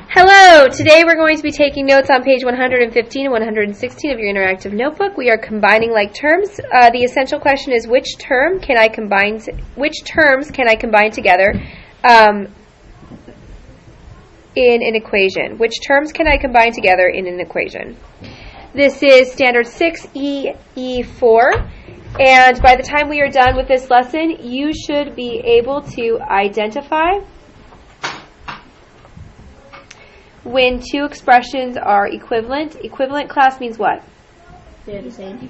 Hello! Today we're going to be taking notes on page 115 and 116 of your interactive notebook. We are combining like terms. The essential question is which terms can I combine together in an equation? Which terms can I combine together in an equation? This is standard 6EE4, and by the time we are done with this lesson, you should be able to identify when two expressions are equivalent. Equivalent, class, means what? They're the same.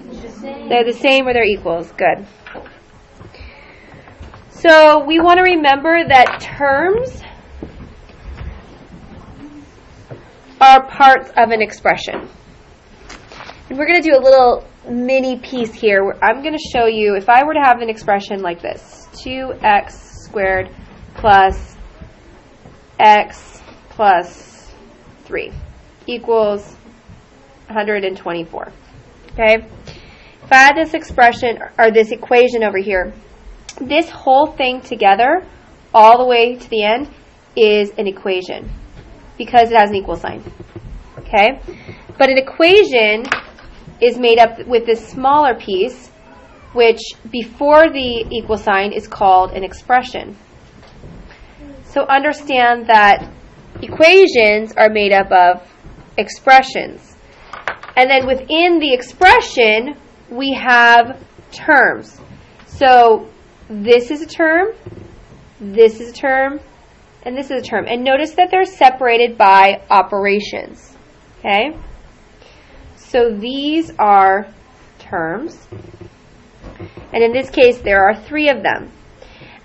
They're the same or they're equals. Good. So we want to remember that terms are parts of an expression. And we're going to do a little mini piece here where I'm going to show you if I were to have an expression like this, 2x squared plus x plus 3 equals 124. Okay? If I had this expression or this equation over here, this whole thing together all the way to the end is an equation because it has an equal sign. Okay? But an equation is made up with this smaller piece, which before the equal sign is called an expression. So understand that equations are made up of expressions. And then within the expression, we have terms. So this is a term, this is a term, and this is a term. And notice that they're separated by operations. Okay? So these are terms. And in this case, there are 3 of them.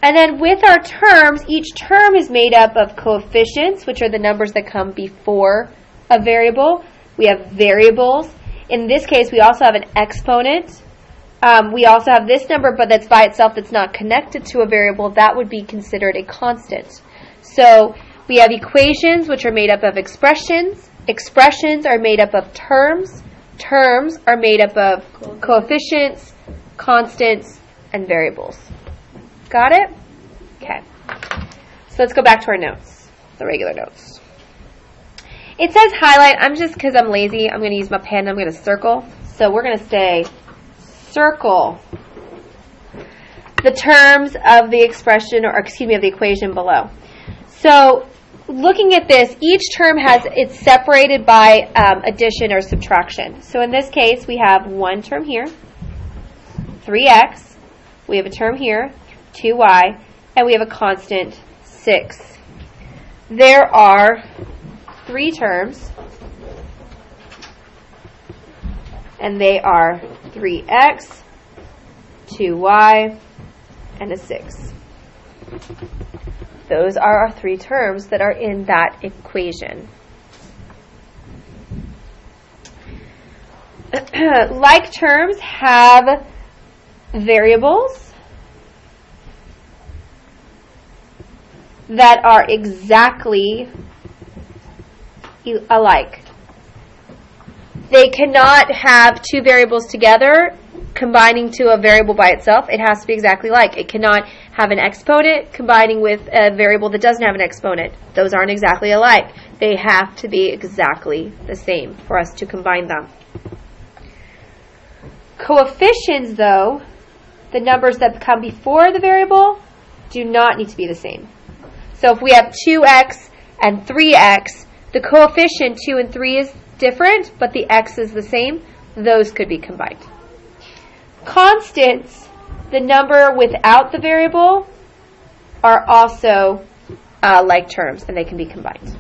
And then with our terms, each term is made up of coefficients, which are the numbers that come before a variable. We have variables. In this case, we also have an exponent. We also have this number, but that's by itself, that's not connected to a variable. That would be considered a constant. So we have equations, which are made up of expressions. Expressions are made up of terms. Terms are made up of coefficients, constants, and variables. Got it? Okay. So let's go back to our notes, the regular notes. It says highlight. Because I'm lazy, I'm going to use my pen. I'm going to circle. So we're going to say circle the terms of the expression, of the equation below. So looking at this, each term it's separated by addition or subtraction. So in this case, we have one term here, 3x. We have a term here, 2y, and we have a constant, 6. There are 3 terms, and they are 3x, 2y, and a 6. Those are our 3 terms that are in that equation. Like terms have variables that are exactly alike. They cannot have 2 variables together combining to a variable by itself. It has to be exactly like. It cannot have an exponent combining with a variable that doesn't have an exponent. Those aren't exactly alike. They have to be exactly the same for us to combine them. Coefficients, though, the numbers that come before the variable, do not need to be the same. So if we have 2x and 3x, the coefficient 2 and 3 is different, but the x is the same. Those could be combined. Constants, the number without the variable, are also like terms, and they can be combined.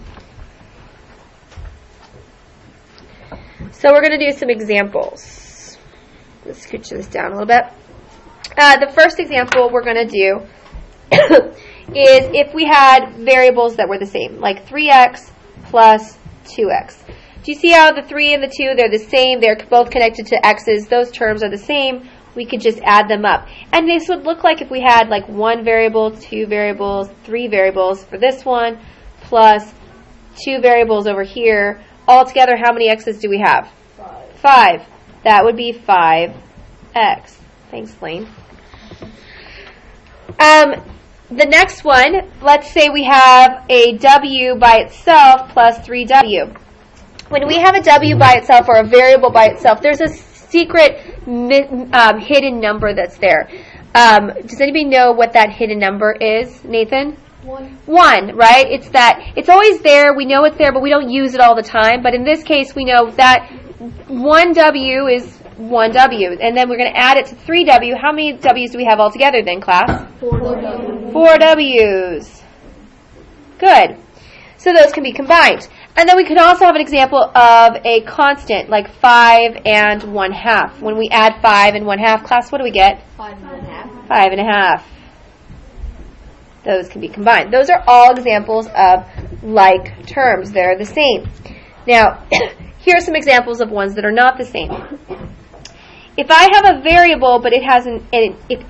So we're going to do some examples. Let's scooch this down a little bit. The first example we're going to do is if we had variables that were the same, like 3x plus 2x. Do you see how the 3 and the 2, they're the same, they're both connected to x's, those terms are the same, we could just add them up. And this would look like if we had like 1 variable, 2 variables, 3 variables for this one, plus 2 variables over here. Altogether, how many x's do we have? 5. That would be 5x. Thanks, Blaine. the next one, let's say we have a w by itself plus 3w. When we have a w by itself or a variable by itself, there's a secret hidden number that's there. Does anybody know what that hidden number is, Nathan? 1, right? It's always there. We know it's there, but we don't use it all the time. But in this case, we know that 1w is 1w, and then we're going to add it to 3w. How many w's do we have altogether then, class? 4 w's. Good. So those can be combined. And then we can also have an example of a constant, like 5 and 1/2. When we add 5 and 1/2, class, what do we get? 5 1/2. 5 1/2. Those can be combined. Those are all examples of like terms. They're the same. Now, here are some examples of ones that are not the same. If I have a variable, but it has an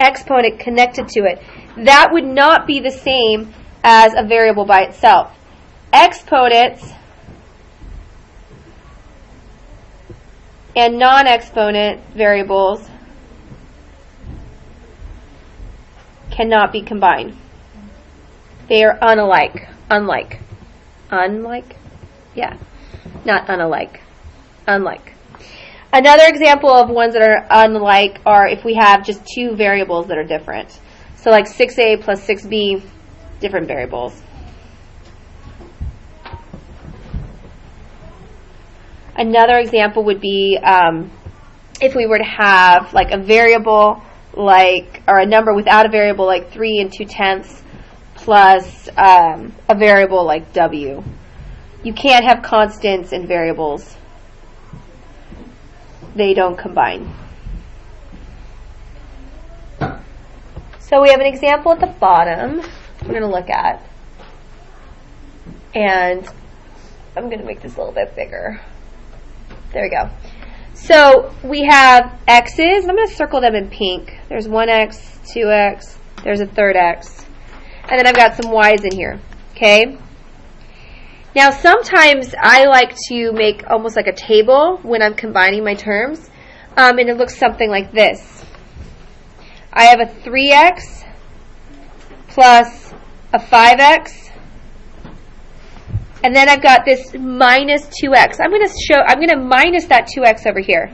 exponent connected to it, that would not be the same as a variable by itself. Exponents and non-exponent variables cannot be combined. They are unlike. Unlike? Yeah. Not unlike. Unlike. Another example of ones that are unlike are if we have just two variables that are different. So like 6a plus 6b, different variables. Another example would be if we were to have like a variable or a number without a variable like 3 2/10 plus a variable like w. You can't have constants and variables. They don't combine. So we have an example at the bottom we're going to look at. And I'm going to make this a little bit bigger. There we go. So we have x's. I'm going to circle them in pink. There's 1x, 2x, there's a third x. And then I've got some y's in here. Okay? Now sometimes I like to make almost like a table when I'm combining my terms. And it looks something like this. I have a 3x plus a 5x. And then I've got this minus 2x. I'm going to minus that 2x over here.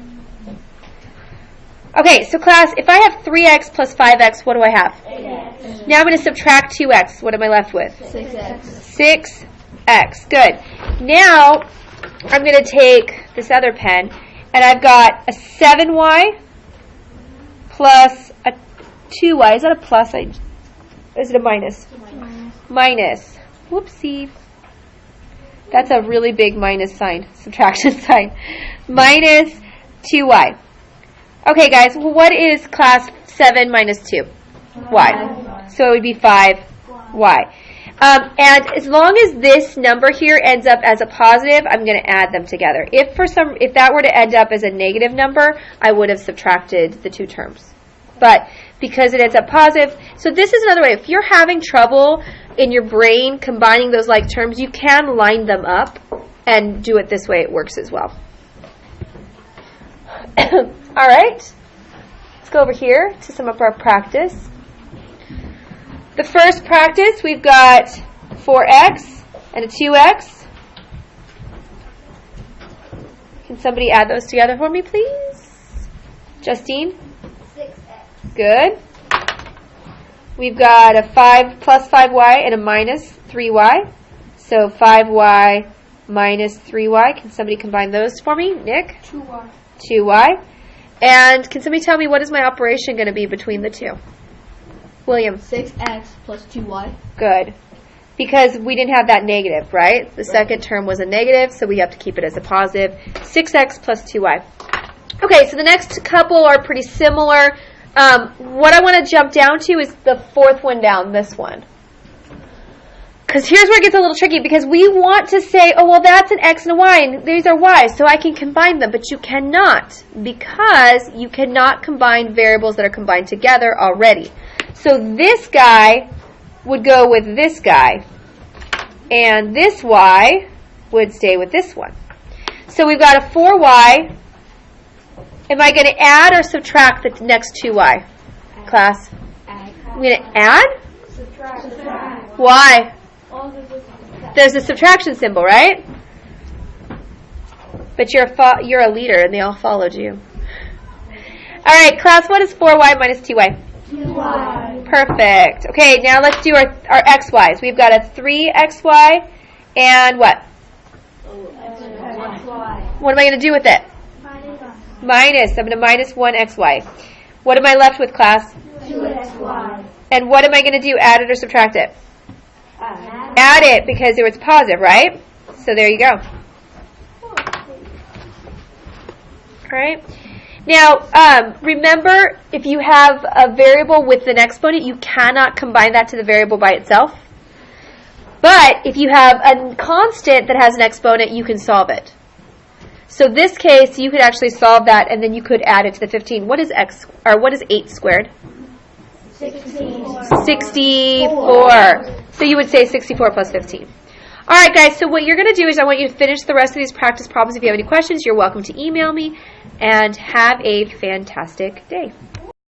Okay, so class, if I have 3x plus 5x, what do I have? 8x. Now I'm going to subtract 2x. What am I left with? 6x. 6x. Good. Now I'm going to take this other pen, and I've got a 7y plus a 2y. Is that a plus? Is it a minus? Minus. Whoopsie. That's a really big minus sign, subtraction sign. Minus 2y. Okay, guys, well, what is class 7 minus 2? Y. So it would be 5y. And as long as this number here ends up as a positive, I'm going to add them together. If that were to end up as a negative number, I would have subtracted the two terms. But because it ends up positive, so this is another way. If you're having trouble in your brain combining those like terms, you can line them up and do it this way. It works as well. All right. Let's go over here to some of our practice. The first practice, we've got 4x and a 2x. Can somebody add those together for me, please? Justine? 6x. Good. We've got a 5 plus 5y and a minus 3y. So 5y minus 3y. Can somebody combine those for me? Nick? 2y. 2y. And can somebody tell me what is my operation going to be between the two? William? 6x plus 2y. Good. Because we didn't have that negative, right? The second term was a negative, so we have to keep it as a positive. 6x plus 2y. Okay, so the next couple are pretty similar. What I want to jump down to is the fourth one down, this one. Because here's where it gets a little tricky, because we want to say, oh, well, that's an x and a y, and these are y's, so I can combine them. But you cannot, because you cannot combine variables that are combined together already. So this guy would go with this guy, and this y would stay with this one. So we've got a 4y. Am I going to add or subtract the next 2y? Class? Add. I'm going to add? Subtract. Why? There's a subtraction symbol, right? But you're a leader, and they all followed you. All right, class, what is 4y minus 2y? 2y. Perfect. Okay, now let's do our xy's. We've got a 3xy and what? What am I going to do with it? Minus. I'm going to minus 1xy. What am I left with, class? 2xy. And what am I going to do? Add it or subtract it? Add it, because it was positive, right? So there you go. All right. Now, remember, if you have a variable with an exponent, you cannot combine that to the variable by itself. But if you have a constant that has an exponent, you can solve it. So this case, you could actually solve that, and then you could add it to the 15. What is what is 8 squared? 64. 64. So you would say 64 plus 15. All right, guys, so what you're going to do is I want you to finish the rest of these practice problems. If you have any questions, you're welcome to email me, and have a fantastic day.